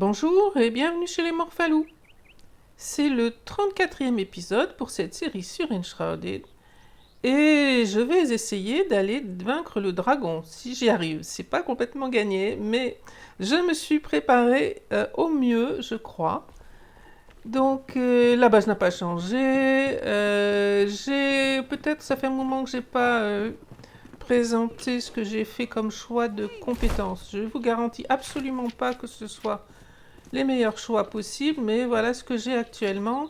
Bonjour et bienvenue chez les Morphalous. C'est le 34e épisode pour cette série sur Enshrouded et je vais essayer d'aller vaincre le dragon si j'y arrive. C'est pas complètement gagné, mais je me suis préparée au mieux, je crois. Donc la base n'a pas changé. Peut-être ça fait un moment que j'ai pas présenté ce que j'ai fait comme choix de compétences. Je vous garantis absolument pas que ce soit les meilleurs choix possibles, mais voilà ce que j'ai actuellement.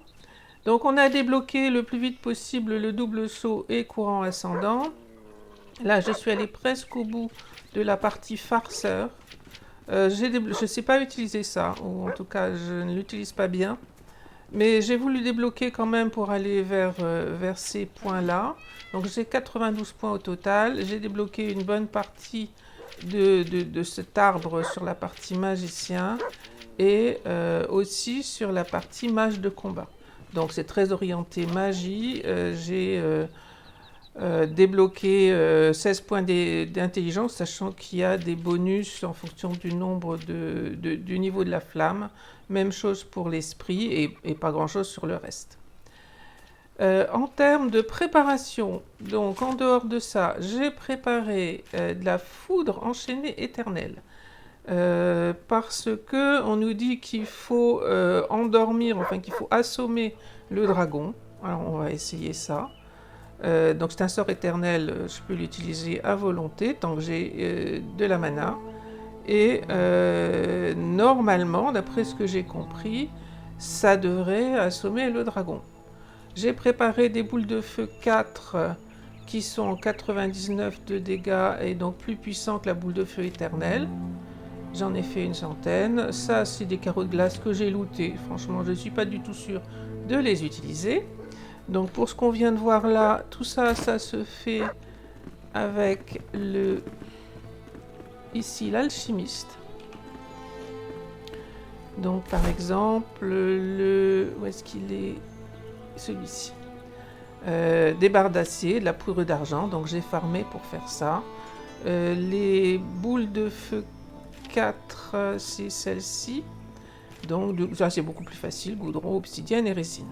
Donc on a débloqué le plus vite possible le double saut et courant ascendant. Là je suis allée presque au bout de la partie farceur. Je ne sais pas utiliser ça, ou en tout cas je ne l'utilise pas bien. Mais j'ai voulu débloquer quand même pour aller vers ces points-là. Donc j'ai 92 points au total. J'ai débloqué une bonne partie de cet arbre sur la partie magicien et aussi sur la partie mage de combat. Donc c'est très orienté magie. J'ai débloqué 16 points d'intelligence, sachant qu'il y a des bonus en fonction du nombre du niveau de la flamme. Même chose pour l'esprit et pas grand-chose sur le reste. En termes de préparation, donc en dehors de ça, j'ai préparé de la foudre enchaînée éternelle. Parce que on nous dit qu'il faut endormir, enfin qu'il faut assommer le dragon. Alors on va essayer ça. Donc c'est un sort éternel, je peux l'utiliser à volonté tant que j'ai de la mana. Et normalement, d'après ce que j'ai compris, ça devrait assommer le dragon. J'ai préparé des boules de feu 4 qui sont 99 de dégâts et donc plus puissants que la boule de feu éternelle. J'en ai fait une centaine. Ça, c'est des carreaux de glace que j'ai lootés. Franchement, je ne suis pas du tout sûre de les utiliser. Donc pour ce qu'on vient de voir là, tout ça, ça se fait avec ici l'alchimiste. Donc par exemple, où est-ce qu'il est? Celui-ci. Des barres d'acier, de la poudre d'argent, donc j'ai farmé pour faire ça. Les boules de feu 4, c'est celle-ci. Donc ça c'est beaucoup plus facile, goudron, obsidienne et résine.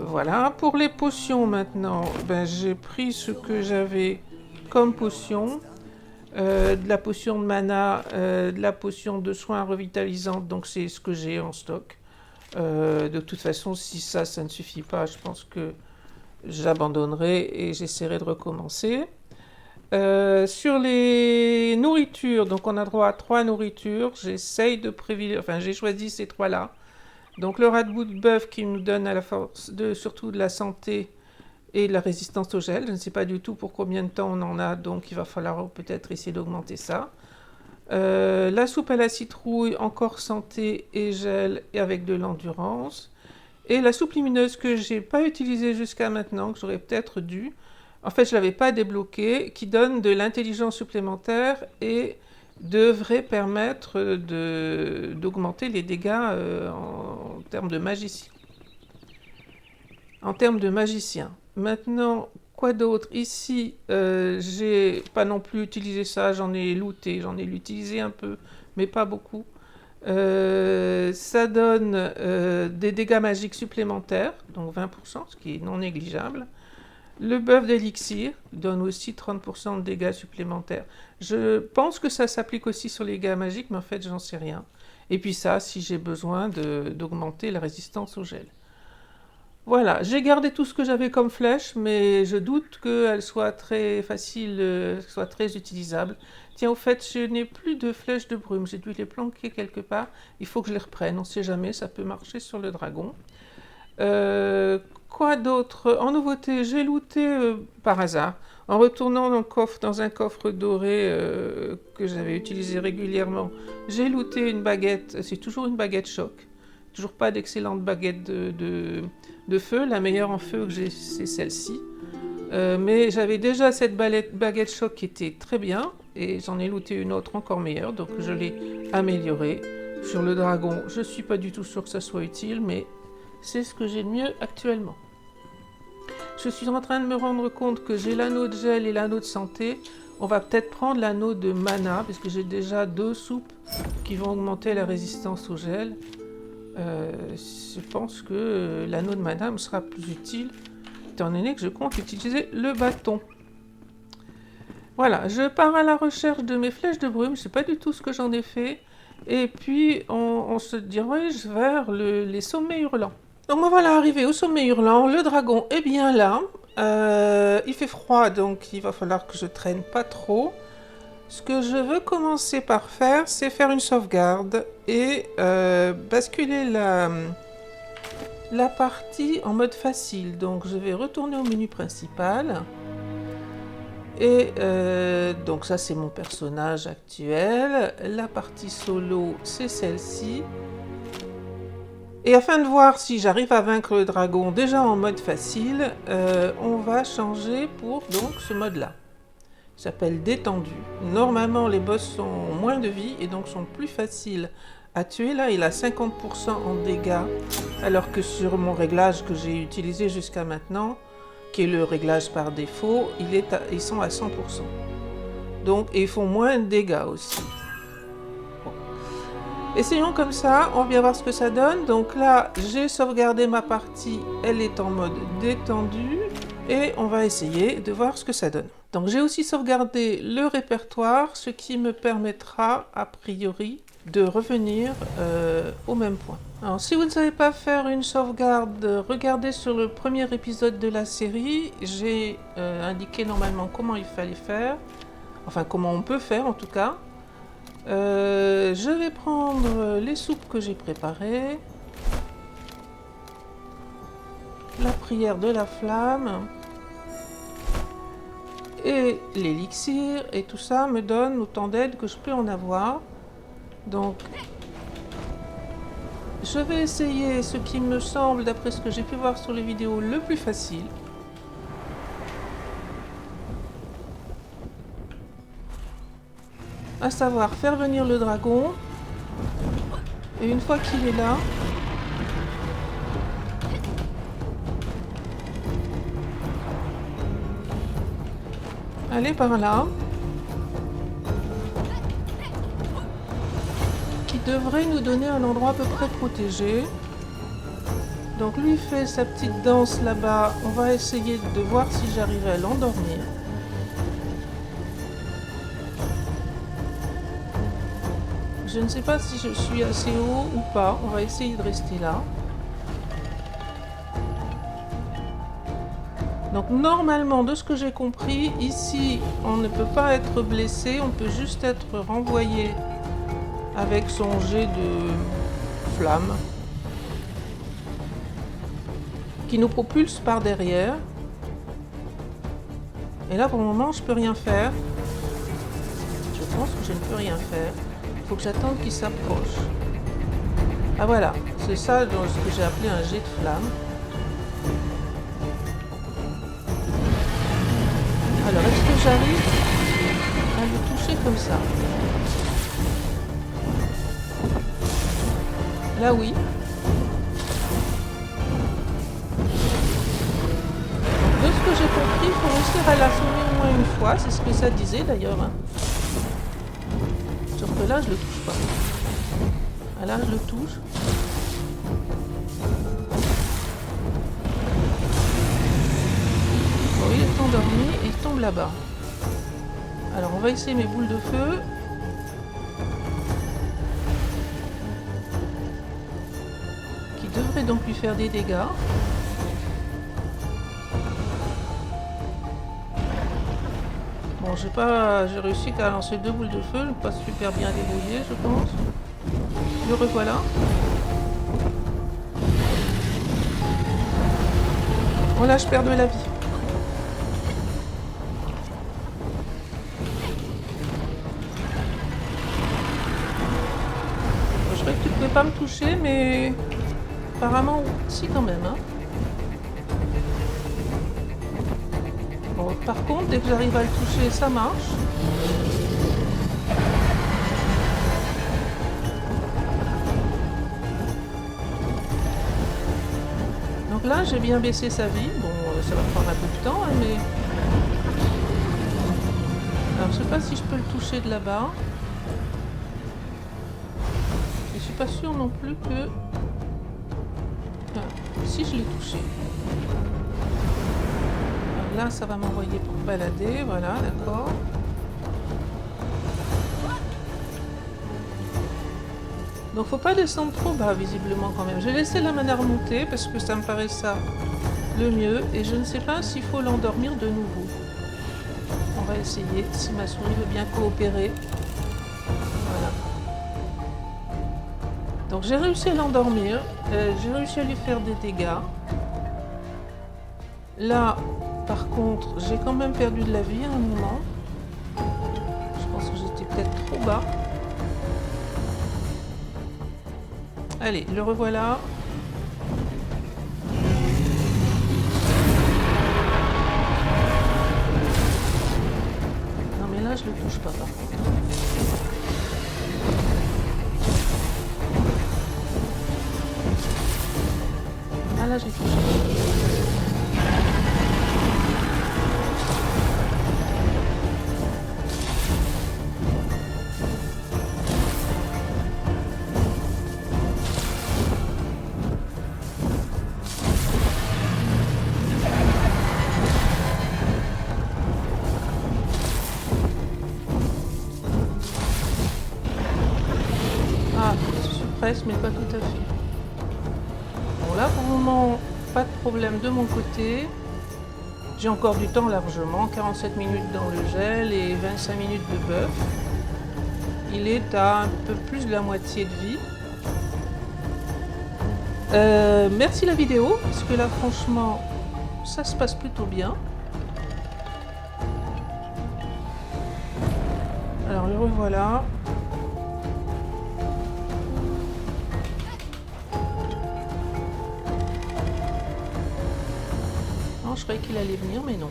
Voilà, pour les potions maintenant, j'ai pris ce que j'avais comme potion. De la potion de mana, de la potion de soins revitalisantes, donc c'est ce que j'ai en stock. De toute façon, si ça ne suffit pas, je pense que j'abandonnerai et j'essaierai de recommencer. Sur les nourritures, donc on a droit à 3 nourritures. J'essaye de privilégier, enfin j'ai choisi ces 3-là. Donc le rat de bout de bœuf qui nous donne à la force surtout de la santé et de la résistance au gel. Je ne sais pas du tout pour combien de temps on en a, donc il va falloir peut-être essayer d'augmenter ça. La soupe à la citrouille, encore santé et gel et avec de l'endurance. Et la soupe lumineuse que j'ai pas utilisée jusqu'à maintenant, que j'aurais peut-être dû. En fait, je l'avais pas débloquée, qui donne de l'intelligence supplémentaire et devrait permettre d'augmenter les dégâts en termes de magicien. En termes de magicien. Maintenant, quoi d'autre? Ici, j'ai pas non plus utilisé ça, j'en ai looté, j'en ai utilisé un peu, mais pas beaucoup. Ça donne des dégâts magiques supplémentaires, donc 20%, ce qui est non négligeable. Le bœuf d'élixir donne aussi 30% de dégâts supplémentaires. Je pense que ça s'applique aussi sur les dégâts magiques, mais en fait, j'en sais rien. Et puis ça, si j'ai besoin d'augmenter la résistance au gel. Voilà, j'ai gardé tout ce que j'avais comme flèche, mais je doute qu'elle soit très facile, soit très utilisable. Tiens, au fait, je n'ai plus de flèches de brume, j'ai dû les planquer quelque part. Il faut que je les reprenne, on ne sait jamais, ça peut marcher sur le dragon. Quoi d'autre? En nouveauté, j'ai looté par hasard, en retournant dans un coffre doré que j'avais utilisé régulièrement. J'ai looté une baguette, c'est toujours une baguette choc. Toujours pas d'excellente baguette de feu. La meilleure en feu que j'ai, c'est celle-ci. Mais j'avais déjà cette baguette choc qui était très bien. Et j'en ai looté une autre encore meilleure. Donc je l'ai améliorée. Sur le dragon, je suis pas du tout sûr que ça soit utile. Mais c'est ce que j'ai de mieux actuellement. Je suis en train de me rendre compte que j'ai l'anneau de gel et l'anneau de santé. On va peut-être prendre l'anneau de mana, parce que j'ai déjà 2 soupes qui vont augmenter la résistance au gel. Je pense que l'anneau de mana me sera plus utile, étant donné que je compte utiliser le bâton. Voilà, je pars à la recherche de mes flèches de brume, je ne sais pas du tout ce que j'en ai fait. Et puis on se dirige vers les sommets hurlants. Donc me voilà arrivé au sommet hurlant, le dragon est bien là. Il fait froid, donc il va falloir que je traîne pas trop. Ce que je veux commencer par faire, c'est faire une sauvegarde et basculer la partie en mode facile. Donc je vais retourner au menu principal. Et donc ça c'est mon personnage actuel. La partie solo, c'est celle-ci. Et afin de voir si j'arrive à vaincre le dragon déjà en mode facile, on va changer pour donc ce mode-là. Il s'appelle détendu. Normalement, les boss ont moins de vie et donc sont plus faciles à tuer. Là, il a 50% en dégâts, alors que sur mon réglage que j'ai utilisé jusqu'à maintenant, qui est le réglage par défaut, ils sont à 100%. Donc, et ils font moins de dégâts aussi. Essayons comme ça, on va bien voir ce que ça donne. Donc là, j'ai sauvegardé ma partie, elle est en mode détendu. Et on va essayer de voir ce que ça donne. Donc j'ai aussi sauvegardé le répertoire, ce qui me permettra, a priori, de revenir au même point. Alors si vous ne savez pas faire une sauvegarde, regardez sur le premier épisode de la série. J'ai indiqué normalement comment il fallait faire. Enfin, comment on peut faire en tout cas. Je vais prendre les soupes que j'ai préparées. La prière de la flamme. Et l'élixir. Et tout ça me donne autant d'aide que je peux en avoir. Donc, je vais essayer ce qui me semble, d'après ce que j'ai pu voir sur les vidéos, le plus facile. À savoir faire venir le dragon. Et une fois qu'il est là, aller par là, qui devrait nous donner un endroit à peu près protégé. Donc lui fait sa petite danse là-bas. On va essayer de voir si j'arrive à l'endormir. Je ne sais pas si je suis assez haut ou pas. On va essayer de rester là. Donc normalement, de ce que j'ai compris, ici, on ne peut pas être blessé. On peut juste être renvoyé avec son jet de flamme qui nous propulse par derrière. Et là, pour le moment, je peux rien faire. Je pense que je ne peux rien faire. Il faut que j'attende qu'il s'approche. Ah voilà, c'est ça ce que j'ai appelé un jet de flamme. Alors, est-ce que j'arrive à le toucher comme ça? Là, oui. De ce que j'ai compris, il faut réussir à l'assommer au moins une fois. C'est ce que ça disait d'ailleurs. Sauf que là, je le touche pas. Ah, là, je le touche. Bon, il est endormi et il tombe là-bas. Alors, on va essayer mes boules de feu. Qui devraient donc lui faire des dégâts. Bon, j'ai réussi qu'à lancer 2 boules de feu, je ne pas super bien débrouillé, je pense. Le revoilà. Oh là, je perds de la vie. Je croyais que tu ne pouvais pas me toucher, mais apparemment, si quand même. Hein. Bon, par contre, dès que j'arrive à le toucher, ça marche. Donc là, j'ai bien baissé sa vie. Bon, ça va prendre un peu de temps, hein, mais... Alors je sais pas si je peux le toucher de là-bas. Je suis pas sûre non plus que... Ah, si je l'ai touché. Alors là ça va m'envoyer pour balader, voilà, d'accord. Donc faut pas descendre trop bas visiblement quand même. J'ai laissé la mana remonter parce que ça me paraît ça le mieux. Et je ne sais pas s'il faut l'endormir de nouveau. On va essayer si ma souris veut bien coopérer. Voilà. Donc j'ai réussi à l'endormir. J'ai réussi à lui faire des dégâts. Là par contre j'ai quand même perdu de la vie à un moment. Je pense que j'étais peut-être trop bas. Allez, le revoilà. Non mais là je le touche pas par contre. Ah là je l'ai touché. Mais pas tout à fait. Bon là pour le moment pas de problème de mon côté. J'ai encore du temps largement, 47 minutes dans le gel et 25 minutes de buff. Il est à un peu plus de la moitié de vie. Merci la vidéo, parce que là franchement ça se passe plutôt bien. Alors le revoilà. Je croyais qu'il allait venir, mais non.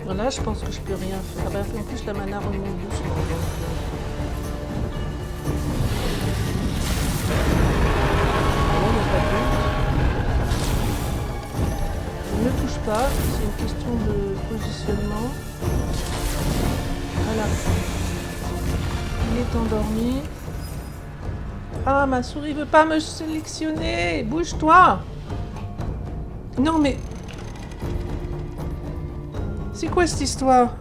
Voilà, je pense que je peux rien faire. Ah ben, en plus, la mana remonte doucement. Je ne touche pas, c'est une question de positionnement. Voilà. Il est endormi. Ah, ma souris veut pas me sélectionner. Bouge-toi. Non, mais... C'est quoi cette histoire?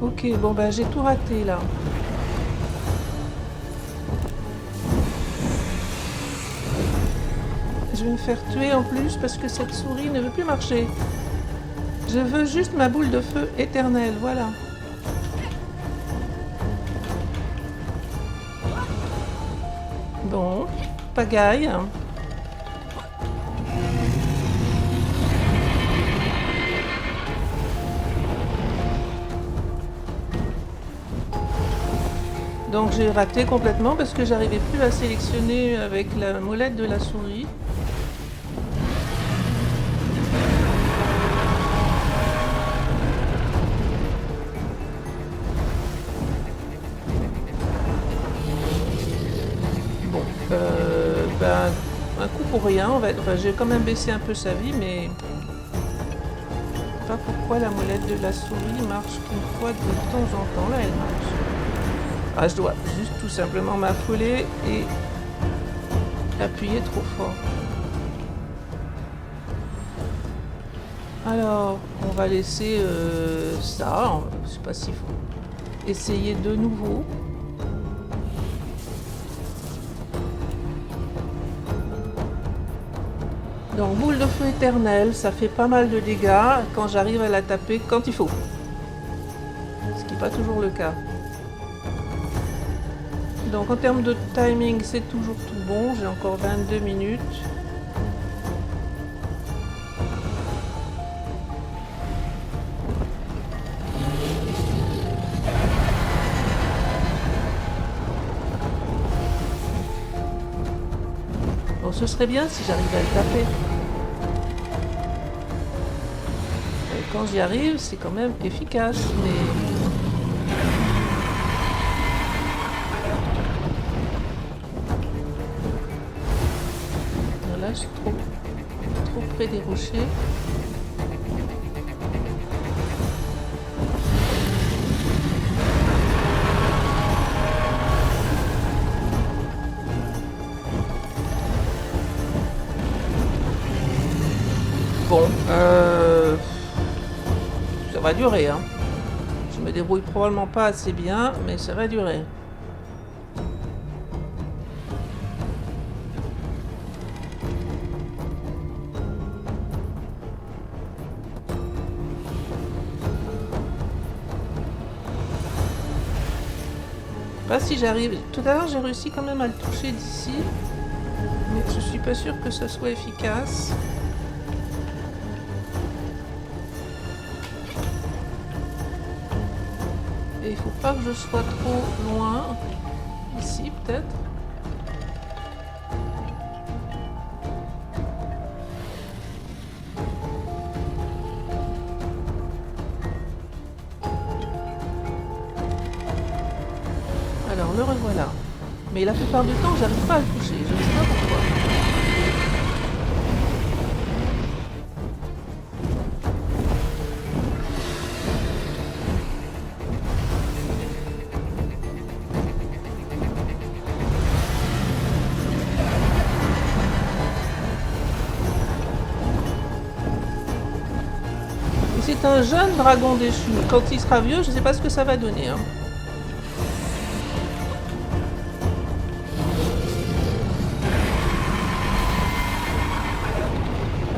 Ok, bon, ben, j'ai tout raté, là. Je vais me faire tuer en plus parce que cette souris ne veut plus marcher. Je veux juste ma boule de feu éternelle, voilà. Bon, pagaille. Donc j'ai raté complètement parce que j'arrivais plus à sélectionner avec la molette de la souris. Ben, un coup pour rien, enfin, j'ai quand même baissé un peu sa vie, mais je sais pas pourquoi la molette de la souris marche qu'une fois de temps en temps. Là, elle marche. Ah, je dois juste tout simplement m'affoler et appuyer trop fort. Alors, on va laisser ça. Je sais pas s'il faut essayer de nouveau. Donc boule de feu éternelle, ça fait pas mal de dégâts quand j'arrive à la taper quand il faut. Ce qui n'est pas toujours le cas. Donc en termes de timing, c'est toujours tout bon. J'ai encore 22 minutes. Bon, ce serait bien si j'arrivais à le taper. Quand j'y arrive, c'est quand même efficace, mais... je suis trop près des rochers. Bon, ça va durer, hein. Je me débrouille probablement pas assez bien, mais ça va durer. Pas si j'arrive. Tout à l'heure, j'ai réussi quand même à le toucher d'ici, mais je suis pas sûre que ça soit efficace. Et il faut pas que je sois trop loin. Ici, peut-être. Alors, le revoilà. Mais la plupart du temps, j'arrive pas à le toucher. Je ne sais pas pourquoi. Et c'est un jeune dragon déchu. Quand il sera vieux, je ne sais pas ce que ça va donner, hein.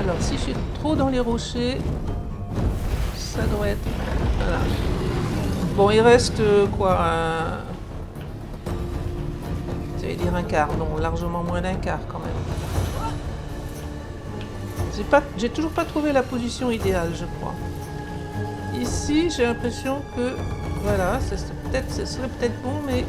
Alors, si je suis trop dans les rochers, ça doit être... Voilà. Bon, il reste quoi j'allais dire un quart, non, largement moins d'un quart quand même. J'ai toujours pas trouvé la position idéale, je crois. Ici, j'ai l'impression que... Voilà, ce serait peut-être bon, mais...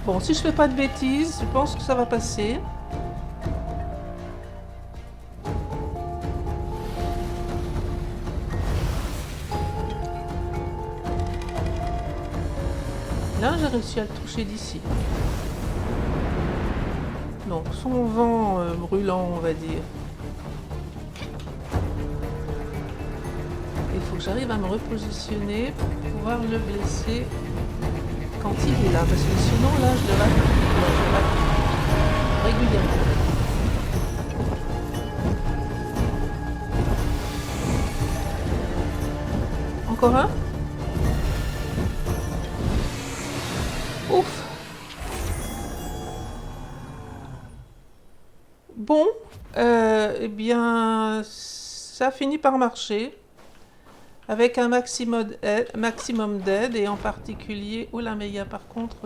Bon, si je fais pas de bêtises, je pense que ça va passer. Là, j'ai réussi à le toucher d'ici. Donc, son vent brûlant, on va dire. Il faut que j'arrive à me repositionner pour pouvoir le blesser quand il est là. Parce que sinon, là, je le rate régulièrement. Encore un? Ouf! Bon, eh bien, ça finit par marcher. Avec un maximum d'aide, et en particulier... Oula, mais il y a par contre...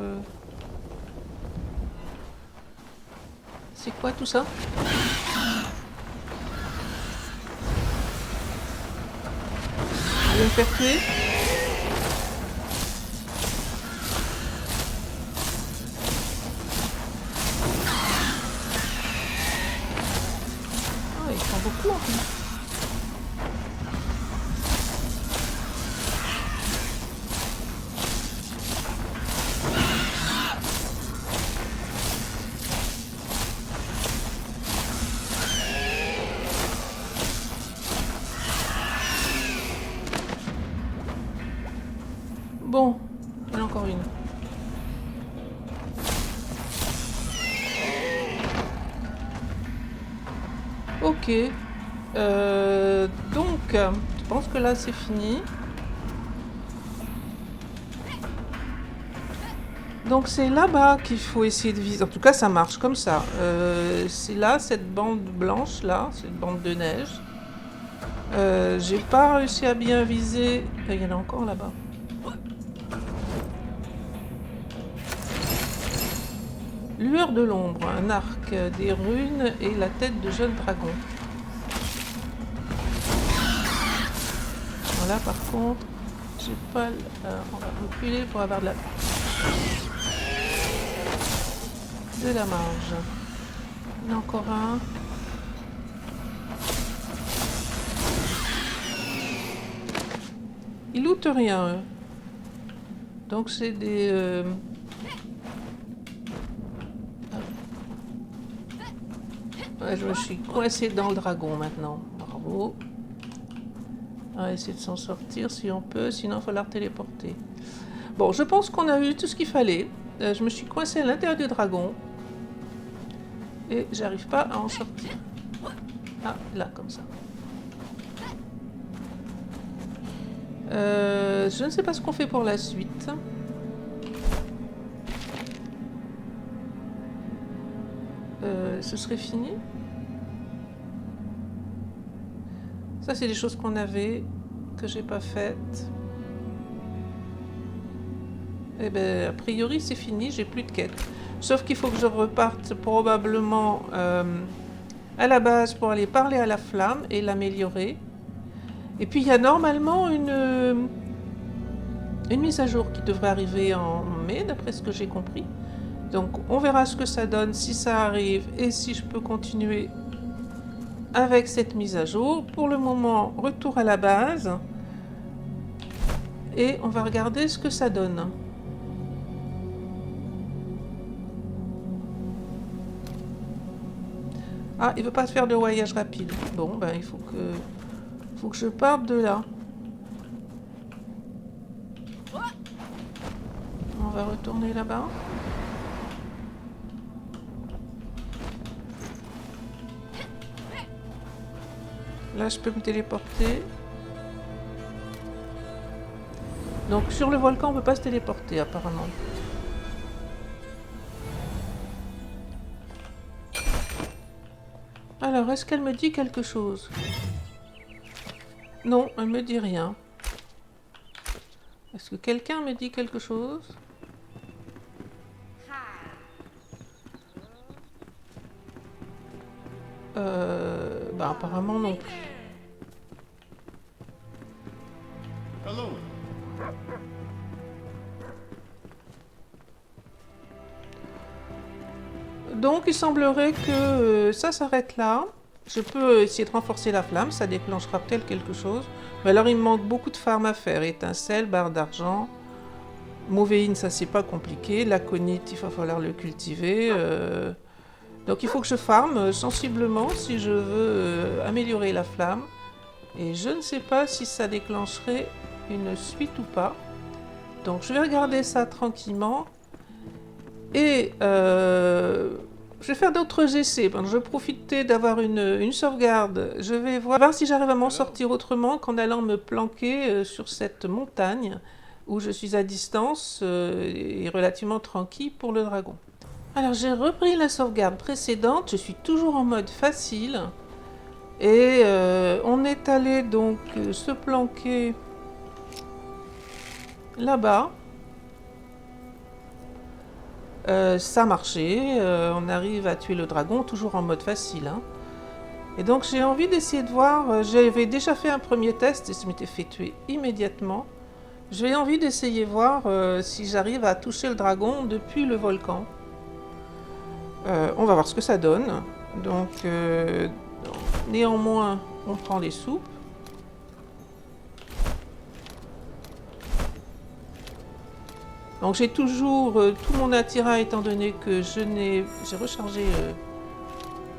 C'est quoi tout ça? Je vais me faire tuer. Ah, ils sont beaucoup en plus. Bon, il y en a encore une. Ok. Donc, je pense que là c'est fini. Donc c'est là-bas qu'il faut essayer de viser. En tout cas, ça marche comme ça. C'est là, cette bande blanche, là, cette bande de neige. J'ai pas réussi à bien viser. Il y en a encore là-bas. Lueur de l'ombre, un arc, des runes et la tête de jeune dragon. Voilà, par contre, j'ai pas... on va reculer pour avoir de la marge. Il y en a encore un. Ils lootent rien, eux. Donc c'est des... Ouais, je me suis coincée dans le dragon maintenant. Bravo. On va essayer de s'en sortir si on peut, sinon il va falloir téléporter. Bon, je pense qu'on a eu tout ce qu'il fallait. Je me suis coincée à l'intérieur du dragon. Et j'arrive pas à en sortir. Ah, là, comme ça. Je ne sais pas ce qu'on fait pour la suite. Ce serait fini. Ça, c'est des choses qu'on avait, que j'ai pas faites. Eh bien, a priori, c'est fini, j'ai plus de quête. Sauf qu'il faut que je reparte probablement à la base pour aller parler à la flamme et l'améliorer. Et puis, il y a normalement une mise à jour qui devrait arriver en mai, d'après ce que j'ai compris. Donc, on verra ce que ça donne, si ça arrive et si je peux continuer avec cette mise à jour. Pour le moment, retour à la base. Et on va regarder ce que ça donne. Ah, il veut pas se faire de voyage rapide. Bon, ben il faut que je parte de là. On va retourner là-bas. Là, je peux me téléporter. Donc, sur le volcan, on ne peut pas se téléporter, apparemment. Alors, est-ce qu'elle me dit quelque chose? Non, elle me dit rien. Est-ce que quelqu'un me dit quelque chose? Bah, apparemment non plus. Hello. Donc, il semblerait que ça s'arrête là. Je peux essayer de renforcer la flamme, ça déclenchera peut-être quelque chose. Mais alors, il me manque beaucoup de farm à faire. Étincelle, barre d'argent, mauvéine, ça c'est pas compliqué. L'aconite, il va falloir le cultiver. Donc, il faut que je farme sensiblement si je veux améliorer la flamme. Et je ne sais pas si ça déclencherait une suite ou pas. Donc, je vais regarder ça tranquillement. Et je vais faire d'autres essais. Je vais profiter d'avoir une sauvegarde. Je vais voir si j'arrive à m'en sortir autrement qu'en allant me planquer sur cette montagne où je suis à distance et relativement tranquille pour le dragon. Alors j'ai repris la sauvegarde précédente. Je suis toujours en mode facile. Et on est allé donc se planquer là-bas. Ça a marché, on arrive à tuer le dragon, toujours en mode facile. Hein. Et donc j'ai envie d'essayer de voir, j'avais déjà fait un premier test et ça m'était fait tuer immédiatement. J'ai envie d'essayer voir si j'arrive à toucher le dragon depuis le volcan. On va voir ce que ça donne. Donc néanmoins, on prend les soupes. Donc j'ai toujours tout mon attirail étant donné que j'ai rechargé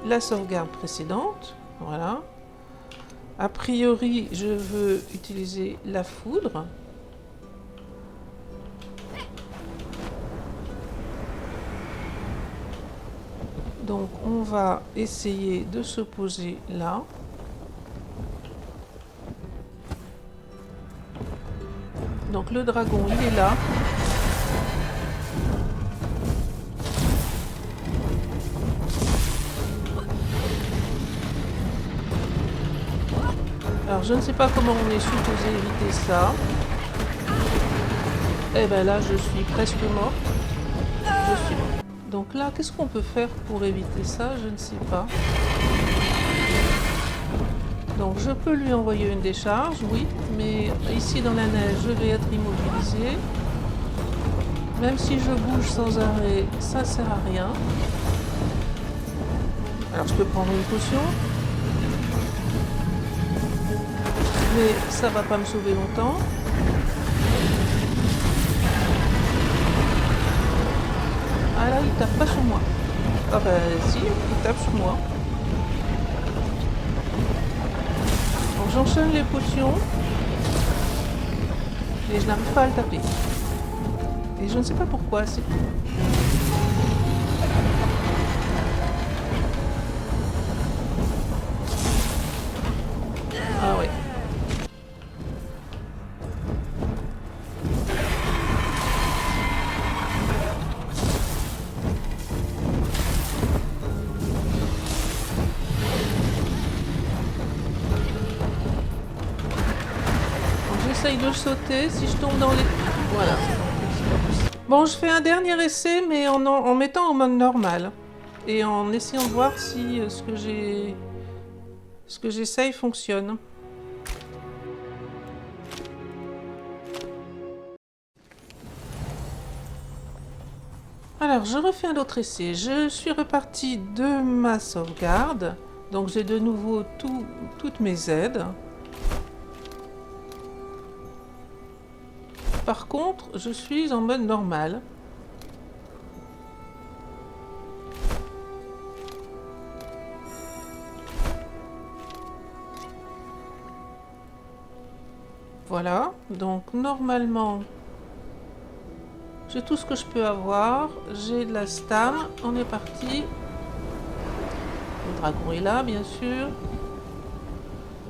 la sauvegarde précédente. Voilà. A priori, je veux utiliser la foudre. Donc on va essayer de se poser là. Donc le dragon, il est là. Alors je ne sais pas comment on est supposé éviter ça. Et bien là je suis presque morte. Je suis morte. Donc là, qu'est-ce qu'on peut faire pour éviter ça? Je ne sais pas. Donc je peux lui envoyer une décharge, oui, mais ici dans la neige, je vais être immobilisé. Même si je bouge sans arrêt, ça ne sert à rien. Alors je peux prendre une potion. Mais ça va pas me sauver longtemps. Ah là, il tape pas sur moi. Ah bah si, il tape sur moi. Donc j'enchaîne les potions. Et je n'arrive pas à le taper. Et je ne sais pas pourquoi, c'est tout. Ah ouais. J'essaye de sauter, si je tombe dans les... Voilà. Bon, je fais un dernier essai, mais en mettant en mode normal. Et en essayant de voir si ce que j'essaye fonctionne. Alors, je refais un autre essai. Je suis repartie de ma sauvegarde. Donc, j'ai de nouveau toutes mes aides. Par contre, je suis en mode normal. Voilà, donc normalement, j'ai tout ce que je peux avoir. J'ai de la stam, on est parti. Le dragon est là, bien sûr.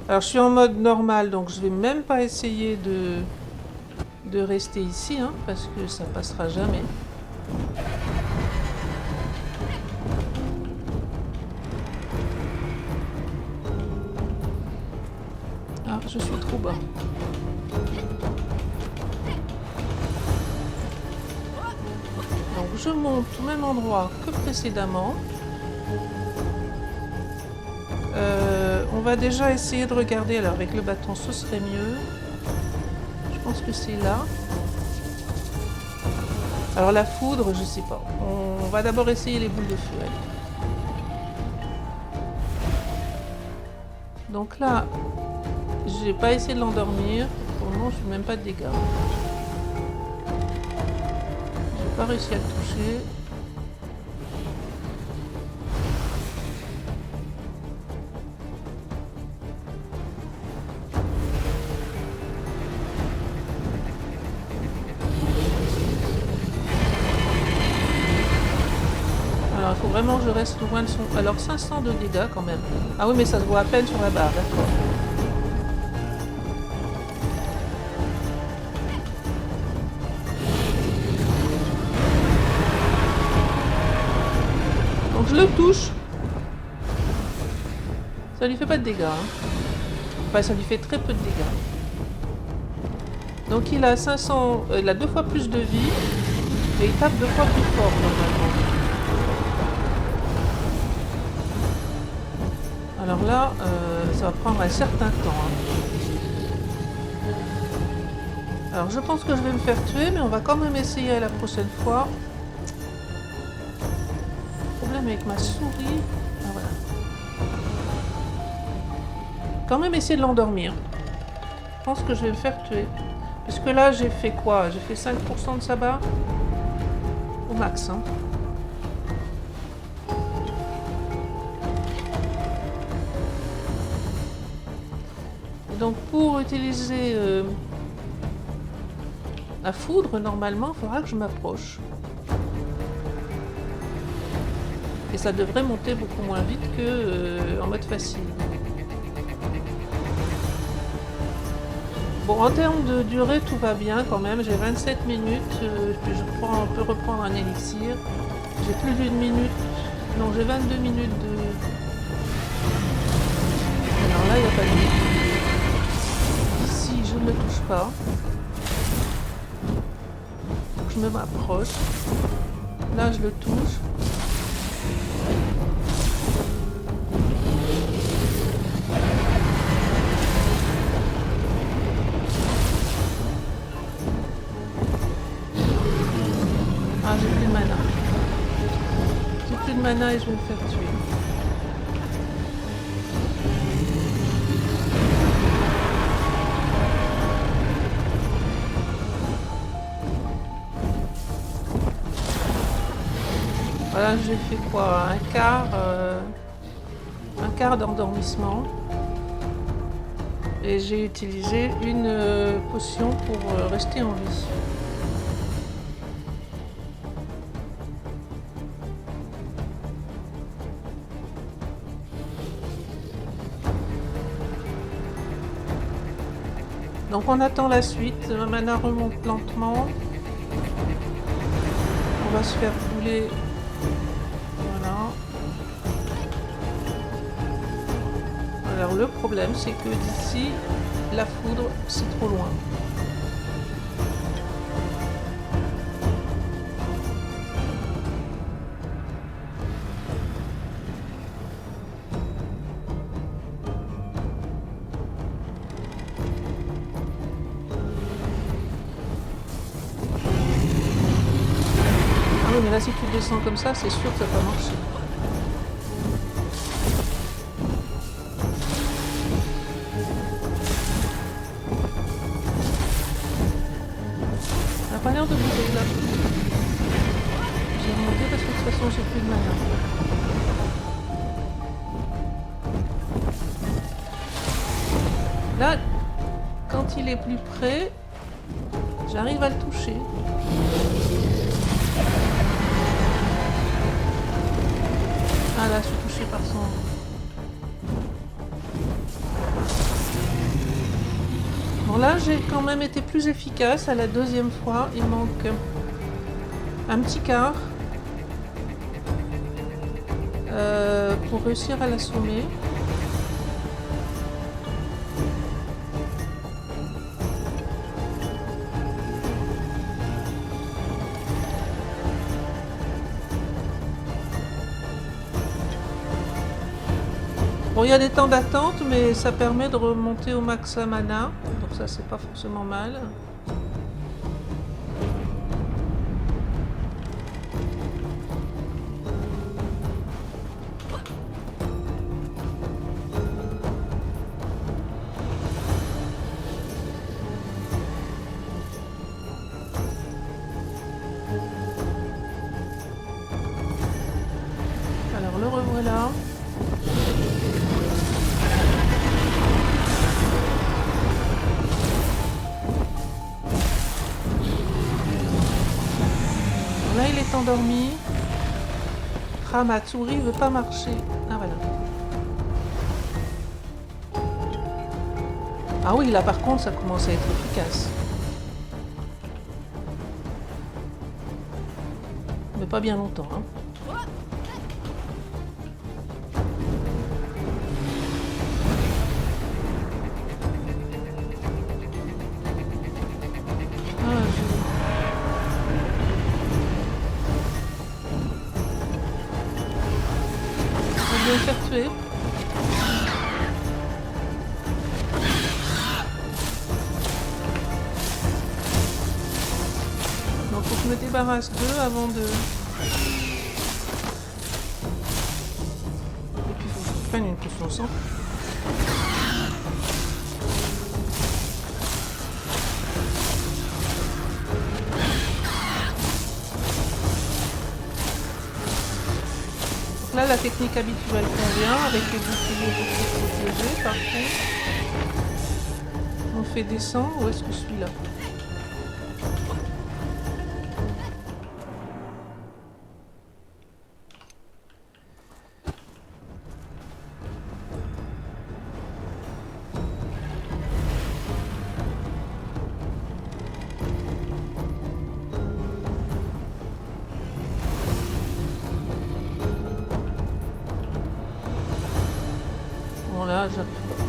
Alors, je suis en mode normal, donc je vais même pas essayer de rester ici, hein, parce que ça passera jamais. Ah, je suis trop bas. Donc je monte au même endroit que précédemment. On va déjà essayer de regarder. Alors avec le bâton, ce serait mieux. Je pense que c'est là. Alors la foudre, je sais pas. On va d'abord essayer les boules de feu. Allez. Donc là, j'ai pas essayé de l'endormir. Pour le moment, je fais même pas de dégâts. J'ai pas réussi à le toucher. Alors il faut vraiment que je reste loin de son... Alors 500 de dégâts quand même. Ah oui, mais ça se voit à peine sur la barre, d'accord. Donc je le touche. Ça lui fait pas de dégâts. Hein. Enfin, ça lui fait très peu de dégâts. Donc il a 500... il a 2 fois plus de vie. Et il tape 2 fois plus fort normalement. Alors là, ça va prendre un certain temps. Hein. Alors je pense que je vais me faire tuer, mais on va quand même essayer la prochaine fois. Problème avec ma souris. Ah, voilà. Quand même essayer de l'endormir. Je pense que je vais me faire tuer. Parce que là, j'ai fait quoi? J'ai fait 5% de sa barre au max. Hein. Et donc pour utiliser la foudre, normalement, il faudra que je m'approche. Et ça devrait monter beaucoup moins vite que en mode facile. Bon, en termes de durée, tout va bien quand même. J'ai 27 minutes. Puis je peux reprendre un élixir. J'ai plus d'une minute. Non, j'ai 22 minutes de... Alors là, il n'y a pas de limite. Ici, je ne le touche pas. Donc je me m'approche. Là, je le touche. Ah, j'ai plus de mana. J'ai plus de mana et je vais me faire tuer. Voilà, j'ai fait quoi? Un quart d'endormissement. Et j'ai utilisé une potion pour rester en vie. Donc on attend la suite. Ma mana remonte lentement. On va se faire fouler. Voilà. Alors le problème c'est que d'ici, la foudre c'est trop loin. Ah oui mais là si tu descends comme ça, c'est sûr que ça va pas marcher. Ça n'a pas l'air de bouger là. J'ai remonté parce que de toute façon j'ai plus de mana. Là, quand il est plus près, j'arrive à le toucher. Ah là, je suis touchée par son... Bon là, j'ai quand même été plus efficace à la deuxième fois. Il manque un petit quart pour réussir à l'assommer. Bon, il y a des temps d'attente, mais ça permet de remonter au max à mana. Donc ça, c'est pas forcément mal. Alors, le revoilà. Là, il est endormi. Ah, ma souris veut pas marcher. Ah, voilà. Ah oui, là, par contre, ça commence à être efficace. Mais pas bien longtemps, hein. Je vais me faire tuer. Donc faut que je me débarrasse d'eux avant de... Et puis il faut que je prenne une potion sang. Là, la technique habituelle convient avec les boucliers pour se protéger. Par contre, on fait descendre. Où est-ce que je suis là? Là,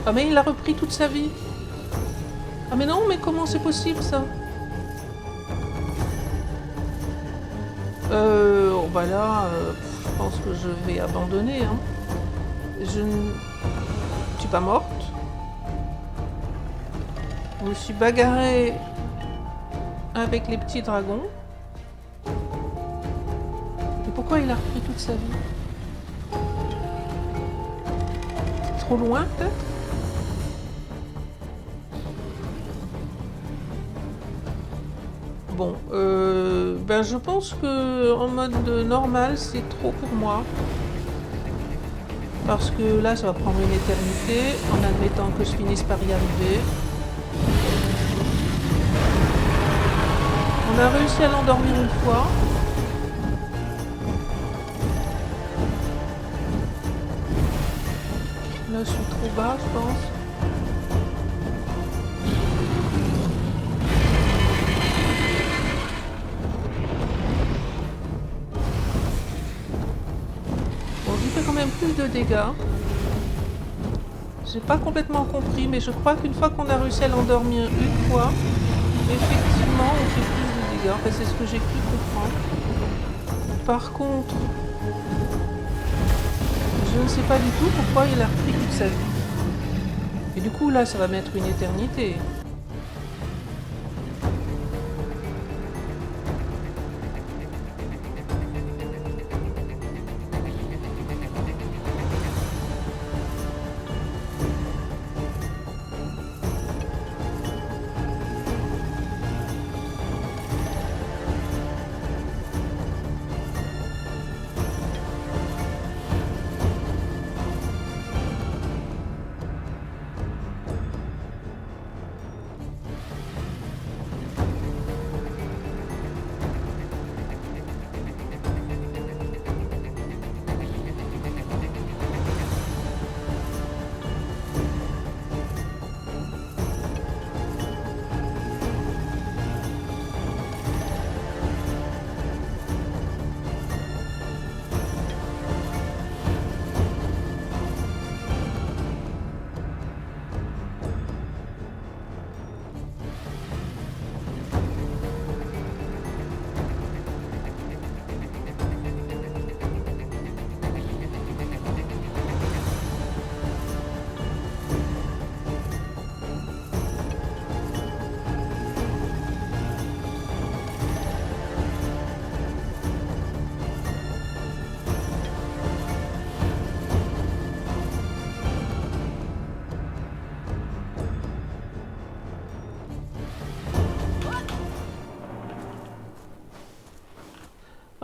ah mais il a repris toute sa vie. Ah mais non, mais comment c'est possible ça? Oh bah là, je pense que je vais abandonner. Hein. Je ne suis pas morte. Je me suis bagarrée avec les petits dragons. Et pourquoi il a repris toute sa vie? Trop loin peut-être? Bon, je pense que en mode normal, c'est trop pour moi. Parce que là, ça va prendre une éternité, en admettant que je finisse par y arriver. On a réussi à l'endormir une fois. Là, je suis trop bas, je pense. Bon, j'y fais quand même plus de dégâts. J'ai pas complètement compris, mais je crois qu'une fois qu'on a réussi à l'endormir une fois, effectivement, on fait plus de dégâts. Enfin, c'est ce que j'ai cru comprendre. Par contre, je ne sais pas du tout pourquoi il a repris toute sa vie. Et du coup, là, ça va mettre une éternité.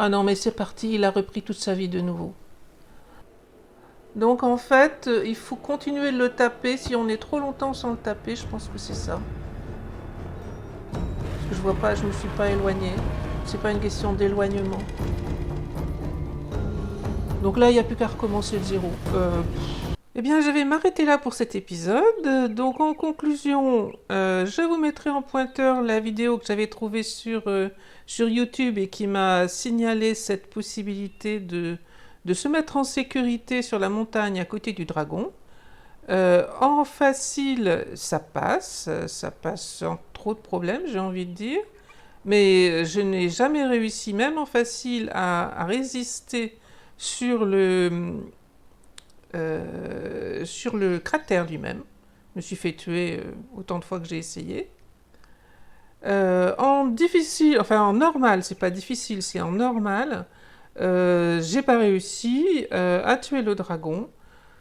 Ah non, mais c'est parti, il a repris toute sa vie de nouveau. Donc en fait, il faut continuer de le taper. Si on est trop longtemps sans le taper, je pense que c'est ça. Parce que je vois pas, je me suis pas éloignée. C'est pas une question d'éloignement. Donc là, il n'y a plus qu'à recommencer de zéro. Eh bien, je vais m'arrêter là pour cet épisode. Donc en conclusion, je vous mettrai en pointeur la vidéo que j'avais trouvée sur YouTube et qui m'a signalé cette possibilité de se mettre en sécurité sur la montagne à côté du dragon. En facile, ça passe sans trop de problèmes, j'ai envie de dire. Mais je n'ai jamais réussi, même en facile, à résister sur le cratère lui-même. Je me suis fait tuer autant de fois que j'ai essayé. En difficile, enfin en normal, c'est pas difficile, c'est en normal, j'ai pas réussi à tuer le dragon.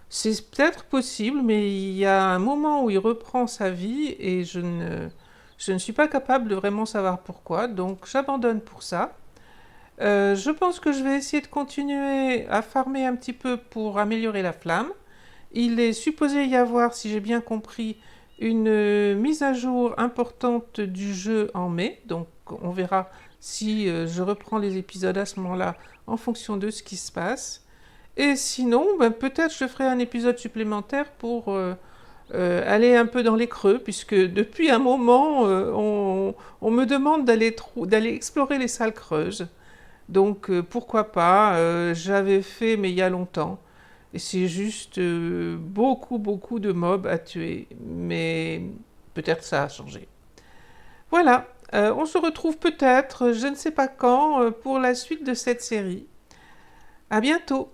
C'est peut-être possible, mais il y a un moment où il reprend sa vie et je ne suis pas capable de vraiment savoir pourquoi, donc j'abandonne pour ça. Je pense que je vais essayer de continuer à farmer un petit peu pour améliorer la flamme. Il est supposé y avoir, si j'ai bien compris, une mise à jour importante du jeu en mai, donc on verra si je reprends les épisodes à ce moment-là en fonction de ce qui se passe. Et sinon, peut-être je ferai un épisode supplémentaire pour aller un peu dans les creux, puisque depuis un moment, on me demande d'aller explorer les salles creuses. Donc pourquoi pas, j'avais fait, mais il y a longtemps. Et c'est juste beaucoup de mobs à tuer. Mais peut-être ça a changé. Voilà, on se retrouve peut-être, je ne sais pas quand, pour la suite de cette série. À bientôt!